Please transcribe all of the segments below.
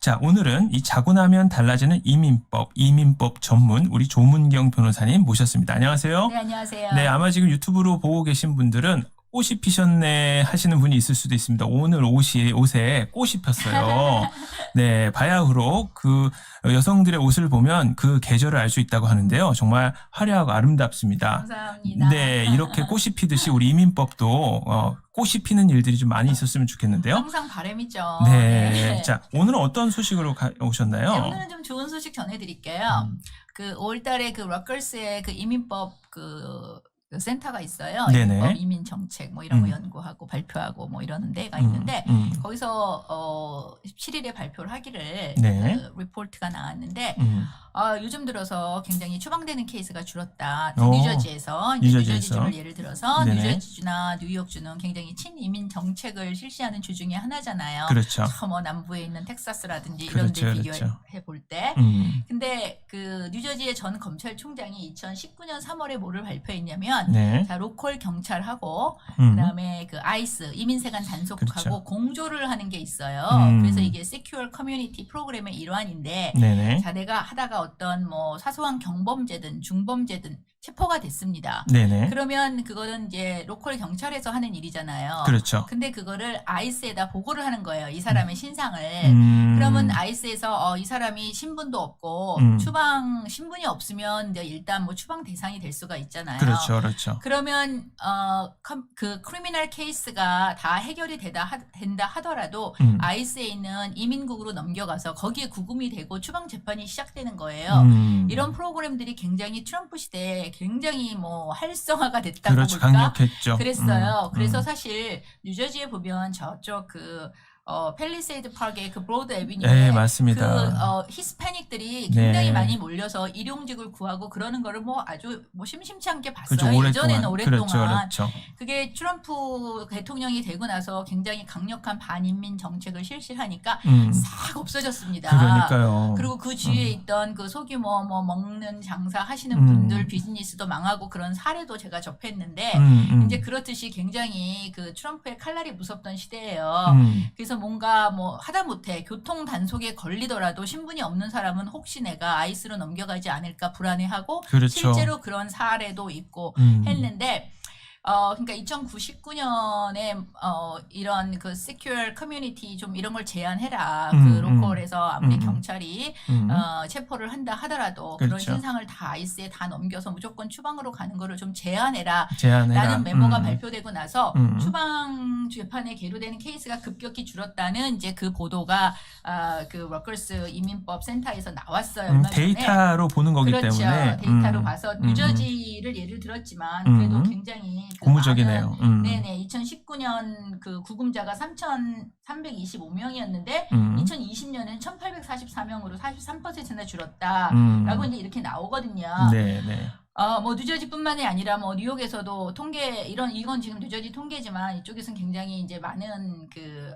자, 오늘은 이 자고 나면 달라지는 이민법 전문 우리 조문경 변호사님 모셨습니다. 안녕하세요. 네, 안녕하세요. 네, 아마 지금 유튜브로 보고 계신 분들은 꽃이 피셨네 하시는 분이 있을 수도 있습니다. 오늘 옷에 꽃이 폈어요. 네, 바야흐로 그 여성들의 옷을 보면 그 계절을 알 수 있다고 하는데요. 정말 화려하고 아름답습니다. 감사합니다. 네, 이렇게 꽃이 피듯이 우리 이민법도 꽃이 피는 일들이 좀 많이 있었으면 좋겠는데요. 항상 바람이죠. 네, 자, 오늘은 어떤 소식으로 오셨나요? 네, 오늘은 좀 좋은 소식 전해드릴게요. 그 5월달에 그 러커스의 그 이민법 그 센터가 있어요. 네네. 이민법, 이민 정책 뭐 이런 거 연구하고 발표하고 뭐 이러는 데가 있는데 거기서 17일에 발표를 하기를 네. 그 리포트가 나왔는데 요즘 들어서 굉장히 추방되는 케이스가 줄었다. 오, 뉴저지에서 뉴저지에서. 뉴저지주를 예를 들어서 네네. 뉴저지주나 뉴욕주는 굉장히 친이민 정책을 실시하는 주 중에 하나잖아요. 그렇죠. 저 뭐 남부에 있는 텍사스라든지 이런 데 그렇죠, 비교해 그렇죠. 볼 때. 근데 그 뉴저지의 전 검찰총장이 2019년 3월에 뭐를 발표했냐면 네. 자, 로컬 경찰하고 그다음에 그 아이스 이민세관 단속하고 그렇죠. 공조를 하는 게 있어요. 그래서 이게 Secure Community 프로그램의 일환인데 네네. 자, 내가 하다가 어떤 뭐 사소한 경범죄든 중범죄든 체포가 됐습니다. 네네. 그러면 그거는 이제 로컬 경찰에서 하는 일이잖아요. 그렇죠. 근데 그거를 아이스에다 보고를 하는 거예요. 이 사람의 신상을. 그러면 아이스에서 이 사람이 신분도 없고 추방 신분이 없으면 이제 일단 뭐 추방 대상이 될 수가 있잖아요. 그렇죠, 그렇죠. 그러면 그 크리미널 케이스가 다 해결이 된다 하더라도 아이스에 있는 이민국으로 넘겨가서 거기에 구금이 되고 추방 재판이 시작되는 거예요. 이런 프로그램들이 굉장히 트럼프 시대에 굉장히 뭐 활성화가 됐다고 그렇죠, 볼까? 강력했죠. 그랬어요. 그래서 사실 뉴저지에 보면 저쪽 그 팰리세이드 파크의 그 브로드 애비뉴에 네, 맞습니다. 그 히스패닉들이 굉장히 네. 많이 몰려서 일용직을 구하고 그러는 거를 뭐 아주 뭐 심심치 않게 봤어요. 그렇죠, 예전에는 오랫동안 그렇죠, 그렇죠. 그게 트럼프 대통령이 되고 나서 굉장히 강력한 반인민 정책을 실시하니까 싹 없어졌습니다. 그러니까요. 그리고 그 주위에 있던 그 소규모 뭐 먹는 장사 하시는 분들 비즈니스도 망하고 그런 사례도 제가 접했는데 이제 그렇듯이 굉장히 그 트럼프의 칼날이 무섭던 시대예요. 그래서 뭔가 뭐 하다못해 교통 단속에 걸리더라도 신분이 없는 사람은 혹시 내가 아이스로 넘겨가지 않을까 불안해하고 그렇죠. 실제로 그런 사례도 있고 했는데 그러니까 2019년에 이런 그 Secure Community 좀 이런 걸 제한해라. 그 로컬에서 아무리 경찰이 체포를 한다 하더라도 그런 그렇죠. 신상을 다 아이스에 다 넘겨서 무조건 추방으로 가는 거를 좀 제한해라. 제한해라. 라는 메모가 발표되고 나서 추방 재판에 계류되는 케이스가 급격히 줄었다는 이제 그 보도가 그 러커스 이민법 센터에서 나왔어요. 얼마 전에. 데이터로 보는 거기 그렇죠. 때문에 데이터로 봐서 뉴저지를 예를 들었지만 그래도 굉장히 그 고무적이네요. 네네. 2019년 그 구금자가 3,325명이었는데 2020년에는 1,844명으로 43%나 줄었다라고 이제 이렇게 나오거든요. 네네. 뭐 뉴저지뿐만이 아니라 뭐 뉴욕에서도 이건 지금 뉴저지 통계지만 이쪽에서는 굉장히 이제 많은 그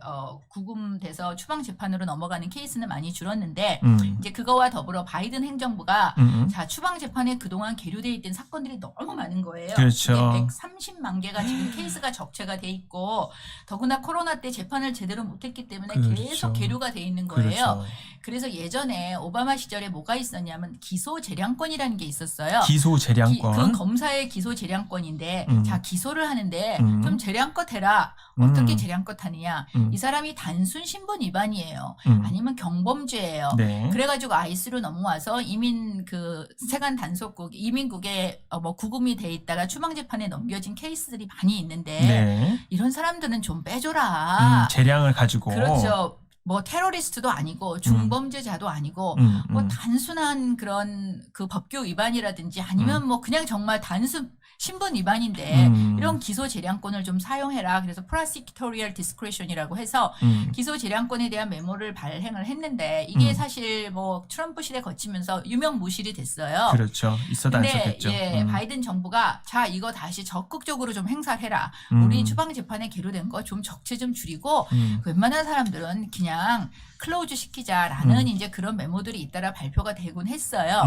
구금돼서 추방 재판으로 넘어가는 케이스는 많이 줄었는데 이제 그거와 더불어 바이든 행정부가 자 추방 재판에 그동안 계류돼 있던 사건들이 너무 많은 거예요. 그렇죠. 130만 개가 지금 케이스가 적체가 돼 있고 더구나 코로나 때 재판을 제대로 못했기 때문에 그렇죠. 계속 계류가 돼 있는 거예요. 그렇죠. 그래서 예전에 오바마 시절에 뭐가 있었냐면 기소 재량권이라는 게 있었어요. 기소 재량권. 그 검사의 기소 재량권인데 자 기소를 하는데 좀 재량껏 해라. 어떻게 재량껏 하느냐. 이 사람이 단순 신분 위반이에요. 아니면 경범죄예요. 네. 그래가지고 아이스로 넘어와서 이민 그 세관 단속국 이민국에 뭐 구금이 돼 있다가 추방 재판에 넘겨진 케이스들이 많이 있는데 네. 이런 사람들은 좀 빼줘라. 재량을 가지고. 그렇죠. 뭐 테러리스트도 아니고 중범죄자도 아니고 뭐 단순한 그런 그 법규 위반이라든지 아니면 뭐 그냥 정말 단순 신분 위반인데 이런 기소 재량권을 좀 사용해라. 그래서 prosecutorial discretion이라고 해서 기소 재량권에 대한 메모를 발행을 했는데 이게 사실 뭐 트럼프 시대 거치면서 유명무실이 됐어요. 그렇죠. 있어도 안 썼겠죠. 예, 바이든 정부가 자 이거 다시 적극적으로 좀 행사를 해라. 우리 추방 재판에 계류된 거 좀 적체 좀 줄이고 웬만한 사람들은 그냥 그냥 클로즈 시키자라는 이제 그런 메모들이 잇따라 발표가 되곤 했어요.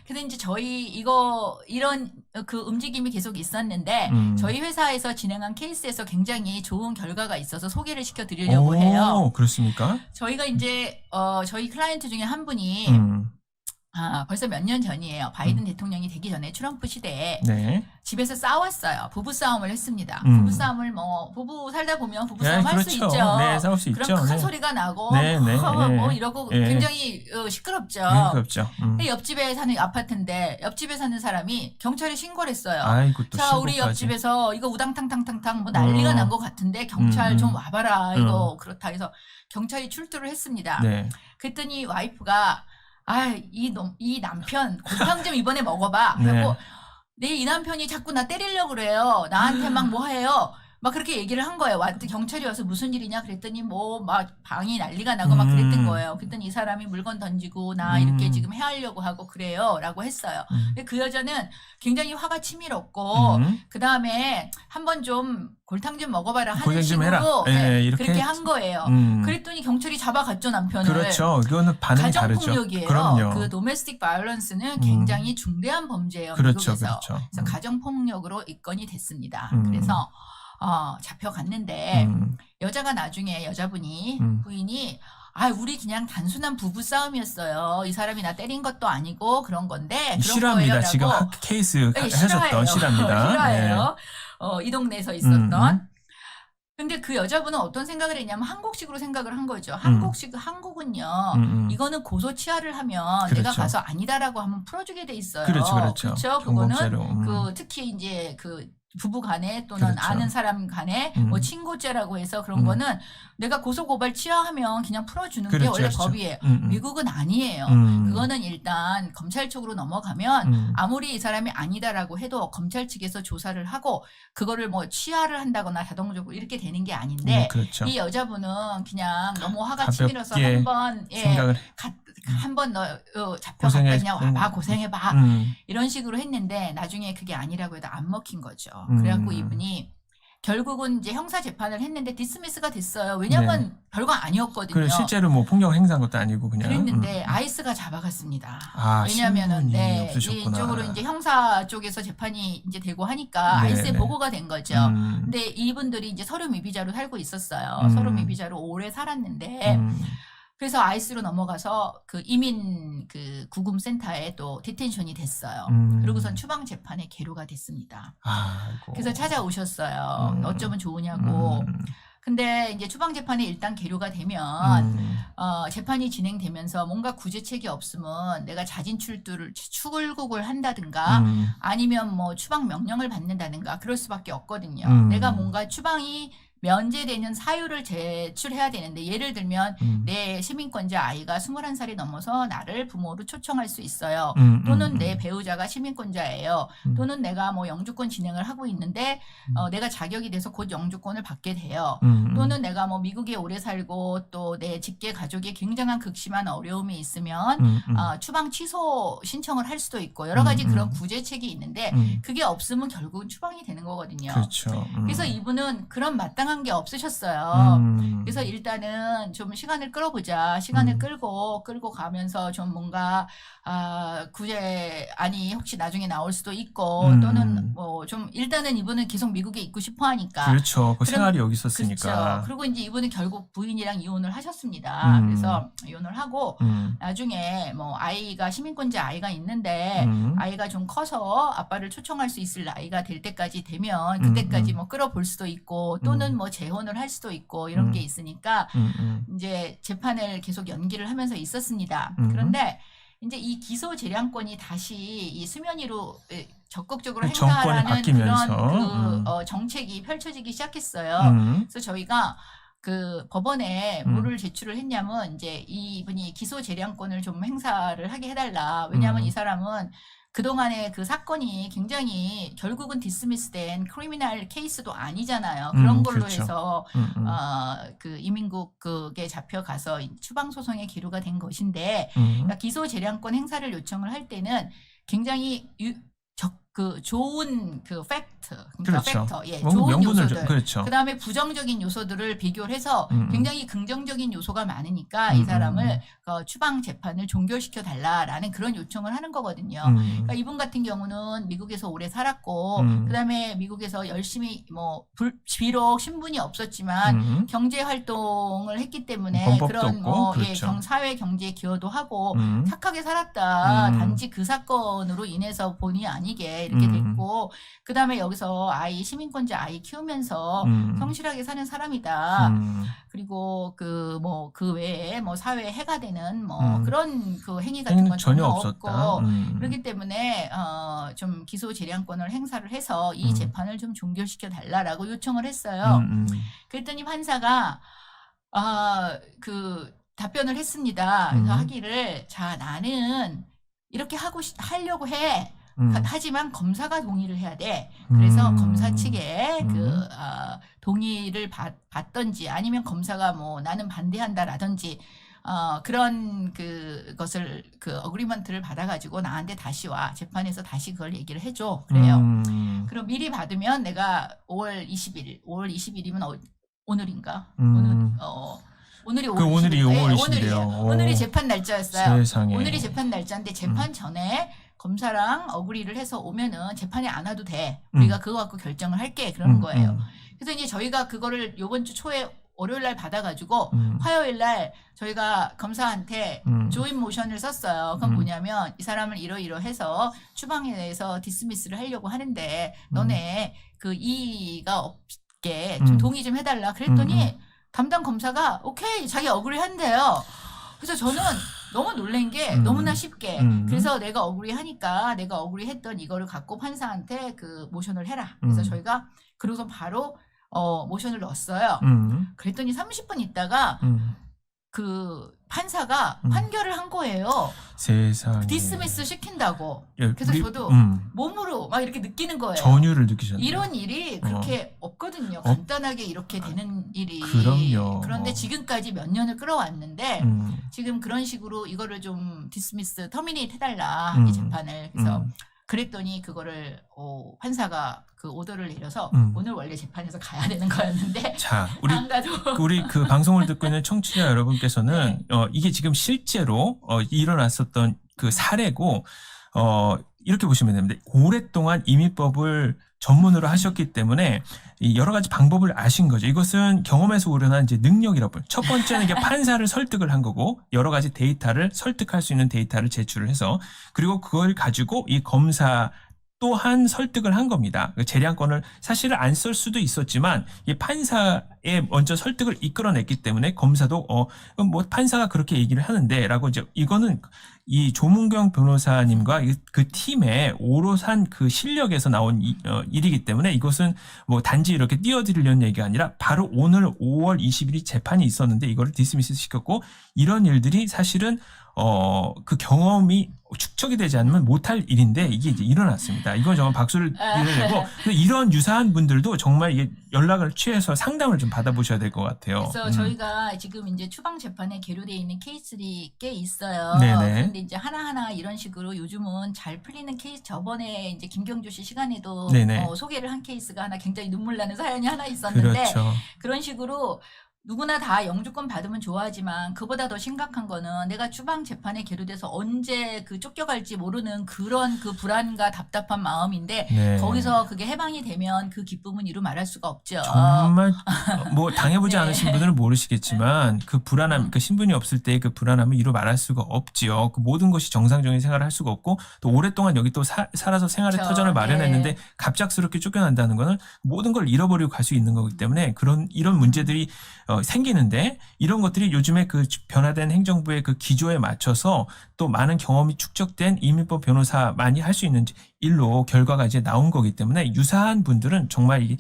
근데 이제 저희 이런 그 움직임이 계속 있었는데 저희 회사에서 진행한 케이스에서 굉장히 좋은 결과가 있어서 소개를 시켜드리려고 해요. 그렇습니까? 저희가 이제 저희 클라이언트 중에 한 분이 벌써 몇 년 전이에요. 바이든 대통령이 되기 전에 트럼프 시대에 네. 집에서 싸웠어요. 부부싸움을 했습니다. 부부싸움을 부부 살다 보면 부부싸움 할 수 그렇죠. 있죠. 네, 싸울 수 그럼 있죠. 큰 네. 소리가 나고 네. 이러고 네. 굉장히 시끄럽죠. 그렇죠. 근데 옆집에 사는 아파트인데 옆집에 사는 사람이 경찰에 신고를 했어요. 아이고, 또 자, 우리 신고까지. 옆집에서 이거 우당탕탕탕탕 뭐 난리가 난 것 같은데 경찰 좀 와봐라. 이거 그렇다 해서 경찰이 출두를 했습니다. 네. 그랬더니 와이프가 이 남편 골탕 좀 이번에 먹어봐. 네. 하고 이 남편이 자꾸 나 때리려고 그래요. 나한테 막 뭐 해요. 막 그렇게 얘기를 한 거예요. 경찰이 와서 무슨 일이냐 그랬더니 뭐 막 방이 난리가 나고 막 그랬던 거예요. 그랬더니 이 사람이 물건 던지고 나 이렇게 지금 해하려고 하고 그래요. 라고 했어요. 근데 그 여자는 굉장히 화가 치밀었고 그 다음에 한번 좀 골탕 좀 먹어봐라 하는 식으로 그렇게 한 거예요. 그랬더니 경찰이 잡아갔죠, 남편을. 그렇죠. 이거는 반응이 다르죠. 가정폭력이에요. 그럼요. 그 도메스틱 바이올런스는 굉장히 중대한 범죄예요. 그렇죠. 미국에서. 그렇죠. 그래서 가정폭력으로 입건이 됐습니다. 그래서 잡혀갔는데 여자가 나중에 여자분이 부인이 우리 그냥 단순한 부부 싸움이었어요. 이 사람이 나 때린 것도 아니고 그런 건데 그런 실화입니다. 거예요. 지금 케이스 하셨던 실화입니다. 실화예요. 이 동네에서 있었던. 근데 그 여자분은 어떤 생각을 했냐면 한국식으로 생각을 한 거죠. 한국은요. 이거는 고소 치하를 하면 내가 가서 아니다라고 하면 풀어주게 돼 있어요. 그렇죠. 그거는 특히 이제 부부 간에 또는 아는 사람 간에 뭐 친고죄라고 해서 그런 거는 내가 고소고발 치하하면 그냥 풀어주는 게 원래 법이에요. 미국은 아니에요. 그거는 일단 검찰 쪽으로 넘어가면 아무리 이 사람이 아니다라고 해도 검찰 측에서 조사를 하고 그거를 뭐 치하를 한다거나 자동적으로 이렇게 되는 게 아닌데 그렇죠. 이 여자분은 그냥 너무 화가 치밀어서 한번 너 잡혀갔냐 와봐 고생해봐 이런 식으로 했는데 나중에 그게 아니라고 해도 안 먹힌 거죠. 그래갖고 이분이 결국은 이제 형사 재판을 했는데 디스미스가 됐어요. 왜냐면 별거 아니었거든요. 실제로 뭐 폭력 행사한 것도 아니고 그냥. 그랬는데 아이스가 잡아갔습니다. 왜냐면은 이쪽으로 이제 형사 쪽에서 재판이 이제 되고 하니까 아이스에 보고가 된 거죠. 근데 이분들이 이제 서류 미비자로 살고 있었어요. 서류 미비자로 오래 살았는데. 그래서 아이스로 넘어가서 그 이민 구금 센터에 또 디텐션이 됐어요. 그러고선 추방 재판에 계류가 됐습니다. 그래서 찾아오셨어요. 어쩌면 좋으냐고. 근데 이제 추방 재판에 일단 계류가 되면 재판이 진행되면서 뭔가 구제책이 없으면 내가 자진 출국을 한다든가 아니면 뭐 추방 명령을 받는다든가 그럴 수밖에 없거든요. 내가 뭔가 추방이 면제되는 사유를 제출해야 되는데 예를 들면 내 시민권자 아이가 21살이 넘어서 나를 부모로 초청할 수 있어요. 또는 내 배우자가 시민권자예요. 또는 내가 뭐 영주권 진행을 하고 있는데 내가 자격이 돼서 곧 영주권을 받게 돼요. 또는 내가 뭐 미국에 오래 살고 또 내 직계 가족이 굉장한 극심한 어려움이 있으면 추방 취소 신청을 할 수도 있고 여러 가지 그런 구제책이 있는데 그게 없으면 결국은 추방이 되는 거거든요. 그렇죠. 그래서 이분은 그런 마땅한 게 없으셨어요. 그래서 일단은 좀 시간을 끌어보자. 시간을 끌고 가면서 좀 뭔가 구제안이 혹시 나중에 나올 수도 있고 또는 뭐 좀 일단은 이분은 계속 미국에 있고 싶어 하니까. 그렇죠. 생활이 여기 있었으니까. 그렇죠. 그리고 이제 이분은 결국 부인이랑 이혼을 하셨습니다. 그래서 이혼을 하고 나중에 뭐 아이가 시민권자 아이가 있는데 아이가 좀 커서 아빠를 초청할 수 있을 나이가 될 때까지 되면 그때까지 뭐 끌어볼 수도 있고 또는 뭐 재혼을 할 수도 있고 이런 게 있으니까 이제 재판을 계속 연기를 하면서 있었습니다. 그런데 이제 이 기소 재량권이 다시 이 수면 위로 적극적으로 행사하라는 그런 정책이 펼쳐지기 시작했어요. 그래서 저희가 그 법원에 뭐를 제출을 했냐면 이제 이분이 기소 재량권을 좀 행사를 하게 해달라. 왜냐하면 이 사람은 그동안의 그 사건이 굉장히 결국은 디스미스된 크리미널 케이스도 아니잖아요. 그런 걸로 그렇죠. 해서 그 이민국에 잡혀가서 추방 소송에 기류가 된 것인데 그러니까 기소 재량권 행사를 요청을 할 때는 굉장히 좋은 그 그러니까 그렇죠. 팩터, 예, 뭐 좋은 명분을 요소들. 그렇죠. 그다음에 부정적인 요소들을 비교를 해서 굉장히 긍정적인 요소가 많으니까 이 사람을 추방 재판을 종결시켜 달라라는 그런 요청을 하는 거거든요. 그러니까 이분 같은 경우는 미국에서 오래 살았고 그다음에 미국에서 열심히 뭐 비록 신분이 없었지만 경제 활동을 했기 때문에 그런 없고, 뭐 그렇죠. 예, 사회 경제에 기여도 하고 착하게 살았다. 단지 그 사건으로 인해서 본의 아니게 이렇게 됐고 그다음에 여기서 시민권자 아이 키우면서 성실하게 사는 사람이다. 그리고 그 외에 뭐 사회에 해가 되는 뭐 그런 그 행위 같은 건 전혀 없고 그렇기 때문에 좀 기소 재량권을 행사를 해서 이 재판을 좀 종결시켜 달라라고 요청을 했어요. 그랬더니 판사가 그 답변을 했습니다. 그래서 하기를 자 나는 이렇게 하려고 해. 하지만 검사가 동의를 해야 돼. 그래서 검사 측에 동의를 받던지 아니면 검사가 뭐 나는 반대한다라든지 그런 그것을 어그리먼트를 받아가지고 나한테 다시 와 재판에서 다시 그걸 얘기를 해줘. 그래요. 그럼 미리 받으면 내가 5월 20일이면 오늘인가? 오늘이 5월 20일이에요. 오늘이 재판 날짜였어요. 세상에. 오늘이 재판 날짜인데 재판 전에 검사랑 어그리를 해서 오면은 재판에 안 와도 돼. 우리가 그거 갖고 결정을 할게. 그러는 거예요. 그래서 이제 저희가 그거를 요번 주 초에 월요일 날 받아가지고 화요일 날 저희가 검사한테 조인 모션을 썼어요. 그건 뭐냐면 이 사람을 이러이러해서 추방에 대해서 디스미스를 하려고 하는데 너네 그 이의가 없게 좀 동의 좀 해달라. 그랬더니 담당 검사가 오케이 자기 억울히 한대요. 그래서 저는 너무 놀란 게 너무나 쉽게 그래서 내가 억울히 하니까 내가 억울히 했던 이거를 갖고 판사한테 그 모션을 해라. 그래서 저희가 그러고서 바로 모션을 넣었어요. 그랬더니 30분 있다가 그 판사가 판결을 한 거예요. 세상에. 디스미스 시킨다고. 예, 그래서 저도 몸으로 막 이렇게 느끼는 거예요. 전율을 느끼셨네요. 이런 일이 그렇게 없거든요. 간단하게 이렇게 되는 일이. 그럼요. 그런데 지금까지 몇 년을 끌어왔는데 지금 그런 식으로 이거를 좀 디스미스 터미네이트 해달라 이 재판을. 그래서 그랬더니 그거를 판사가 그 오더를 내려서 오늘 원래 재판에서 가야 되는 거였는데 자, 안 가도 우리 그 방송을 듣고 있는 청취자 여러분께서는 이게 지금 실제로 일어났었던 그 사례고 이렇게 보시면 됩니다. 오랫동안 이민법을 전문으로 하셨기 때문에 이 여러 가지 방법을 아신 거죠. 이것은 경험에서 우러난 이제 능력이라고 봐요. 첫 번째는 이게 판사를 설득을 한 거고 여러 가지 데이터를 설득할 수 있는 데이터를 제출을 해서 그리고 그걸 가지고 이 검사 또한 설득을 한 겁니다. 재량권을 사실은 안 쓸 수도 있었지만 이 판사에 먼저 설득을 이끌어냈기 때문에 검사도 뭐 판사가 그렇게 얘기를 하는데라고 이제 이거는 이 조문경 변호사님과 그 팀의 오롯한 그 실력에서 나온 일이기 때문에 이것은 뭐 단지 이렇게 띄워드리려는 얘기가 아니라 바로 오늘 5월 20일이 재판이 있었는데 이거를 디스미스 시켰고 이런 일들이 사실은 그 경험이 축적이 되지 않으면 못할 일인데 이게 이제 일어났습니다. 이건 정말 박수를 드려야 되고 이런 유사한 분들도 정말 이게 연락을 취해서 상담을 좀 받아보셔야 될 것 같아요. 그래서 저희가 지금 이제 추방 재판에 계류되어 있는 케이스들이 꽤 있어요. 네네. 그런데 이제 하나하나 이런 식으로 요즘은 잘 풀리는 케이스 저번에 이제 김경주 씨 시간에도 소개를 한 케이스가 하나 굉장히 눈물 나는 사연이 하나 있었는데 그렇죠. 그런 식으로 누구나 다 영주권 받으면 좋아하지만 그보다 더 심각한 거는 내가 추방 재판에 계류돼서 언제 그 쫓겨갈지 모르는 그런 그 불안과 답답한 마음인데 거기서 그게 해방이 되면 그 기쁨은 이루 말할 수가 없죠. 정말 뭐 당해보지 않으신 분들은 모르시겠지만 그 불안함, 그 신분이 없을 때의 그 불안함을 이루 말할 수가 없지요. 그 모든 것이 정상적인 생활을 할 수가 없고 또 오랫동안 여기 또 살아서 생활의 터전을 마련했는데 갑작스럽게 쫓겨난다는 거는 모든 걸 잃어버리고 갈 수 있는 거기 때문에 이런 문제들이 생기는데 이런 것들이 요즘에 그 변화된 행정부의 그 기조에 맞춰서 또 많은 경험이 축적된 이민법 변호사만이 할 수 있는 일로 결과가 이제 나온 거기 때문에 유사한 분들은 정말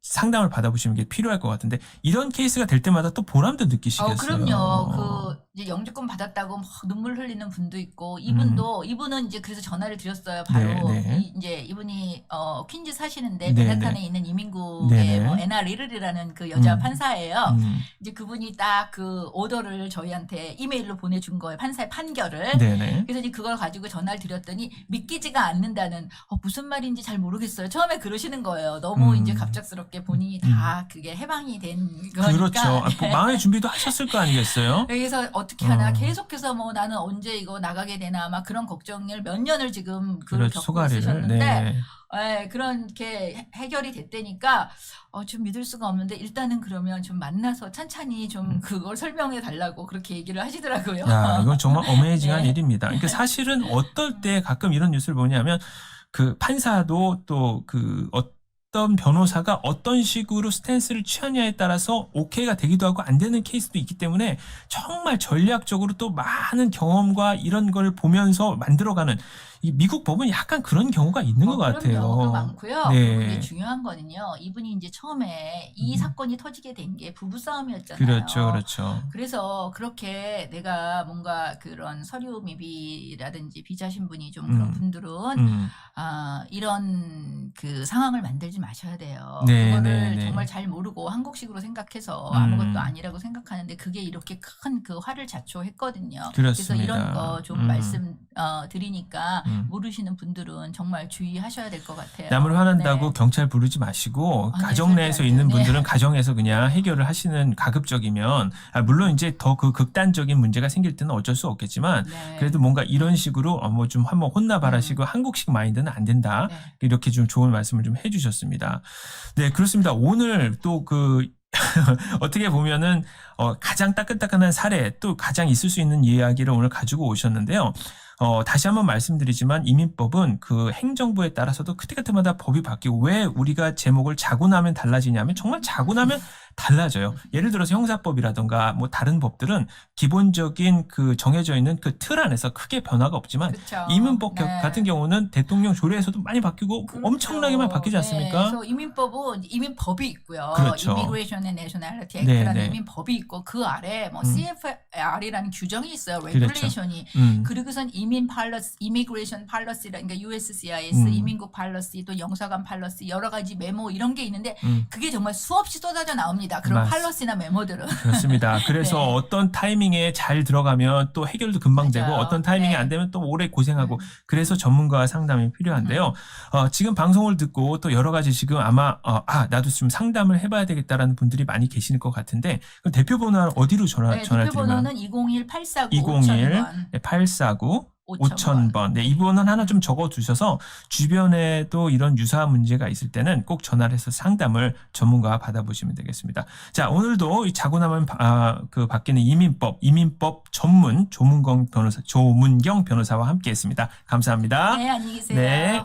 상담을 받아보시는 게 필요할 것 같은데 이런 케이스가 될 때마다 또 보람도 느끼시겠어요. 그럼요. 이제 영주권 받았다고 막 눈물 흘리는 분도 있고 이분은 이제 그래서 전화를 드렸어요. 바로 이제 이분이 퀸즈 사시는데 맨하탄에 있는 이민국의 뭐 에나 리르리라는 그 여자 판사예요. 이제 그분이 딱 그 오더를 저희한테 이메일로 보내준 거예요. 판사의 판결을. 그래서 이제 그걸 가지고 전화를 드렸더니 믿기지가 않는다. 바뀐다는 무슨 말인지 잘 모르겠어요. 처음에 그러시는 거예요. 너무 이제 갑작스럽게 본인이 다 그게 해방이 된 거니까. 그렇죠. 뭐 마음의 준비도 하셨을 거 아니겠어요? 그래서 어떻게 하나 계속해서 뭐 나는 언제 이거 나가게 되나 막 그런 걱정을 몇 년을 지금 그렇죠. 겪고 소가리를. 있으셨는데 네. 그렇게 해결이 됐다니까 좀 믿을 수가 없는데 일단은 그러면 좀 만나서 찬찬히 좀 그걸 설명해 달라고 그렇게 얘기를 하시더라고요. 야, 이건 정말 어메이징한 네. 일입니다. 그러니까 사실은 어떨 때 가끔 이런 뉴스를 보냐면 그 판사도 또 그 어떤 변호사가 어떤 식으로 스탠스를 취하냐에 따라서 오케이가 되기도 하고 안 되는 케이스도 있기 때문에 정말 전략적으로 또 많은 경험과 이런 걸 보면서 만들어가는 이 미국 법은 약간 그런 경우가 있는 것 그런 같아요. 경우가 많고요. 네. 그리고 이제 중요한 거는요. 이분이 이제 처음에 이 사건이 터지게 된 게 부부 싸움이었잖아요. 그렇죠, 그렇죠. 그래서 그렇게 내가 뭔가 그런 서류 미비라든지 비자 신분이 좀 그런 분들은 이런 그 상황을 만들지 마셔야 돼요. 네, 그거를 네, 네. 정말 잘 모르고 한국식으로 생각해서 아무것도 아니라고 생각하는데 그게 이렇게 큰 그 화를 자초했거든요. 그래서 그렇습니다. 이런 거 좀 말씀 드리니까 모르시는 분들은 정말 주의하셔야 될 것 같아요. 남을 화난다고 네. 경찰 부르지 마시고 네, 가정 내에서 절대 안 있는 돼요. 분들은 가정에서 그냥 해결을 하시는 가급적이면 물론 이제 더 그 극단적인 문제가 생길 때는 어쩔 수 없겠지만 네. 그래도 뭔가 이런 식으로 뭐 좀 한번 혼나봐라시고 한국식 마인드는 안 된다. 네. 이렇게 좀 좋은 말씀을 좀 해주셨습니다. 네, 그렇습니다. 오늘 또 그 어떻게 보면은 가장 따끈따끈한 사례 또 가장 있을 수 있는 이야기를 오늘 가지고 오셨는데요. 다시 한번 말씀드리지만 이민법은 그 행정부에 따라서도 그때그때마다 법이 바뀌고 왜 우리가 제목을 자고 나면 달라지냐면 정말 자고 나면 달라져요. 예를 들어서 형사법이라든가 뭐 다른 법들은 기본적인 그 정해져 있는 그 틀 안에서 크게 변화가 없지만 그쵸. 이민법 네. 같은 경우는 대통령 조례에서도 많이 바뀌고 그렇죠. 엄청나게 많이 바뀌지 않습니까? 네. 그래서 이민법은 이민법이 있고요. 그렇죠. Immigration and Nationality 네, Act라는 네. 이민법이 있고 그 아래 뭐 CFR이라는 규정이 있어요. 그렇죠. 레귤레이션이. 그리고선 이민 팔러시, 이미그레이션 팔러시라 그러니까 USCIS, 이민국 팔러시, 또 영사관 팔러시 여러 가지 메모 이런 게 있는데 그게 정말 수없이 쏟아져 나옵니다. 그런 팔러시나 메모들은. 그렇습니다. 그래서 네. 어떤 타이밍에 잘 들어가면 또 해결도 금방 되고 맞아요. 어떤 타이밍에 네. 안 되면 또 오래 고생하고 그래서 전문가와 상담이 필요한데요. 지금 방송을 듣고 또 여러 가지 지금 아마 나도 좀 상담을 해봐야 되겠다라는 분들이 많이 계실 것 같은데 그럼 대표 번호는 어디로 전화를 드리면? 대표 번호는 201-849 201 5000번. 849 5000번. 네, 이 번호는 하나 좀 적어 두셔서 주변에도 이런 유사한 문제가 있을 때는 꼭 전화를 해서 상담을 전문가와 받아보시면 되겠습니다. 자, 오늘도 이 자고 나면 그 바뀌는 이민법 전문 조문경 변호사와 함께 했습니다. 감사합니다. 네, 안녕히 계세요. 네.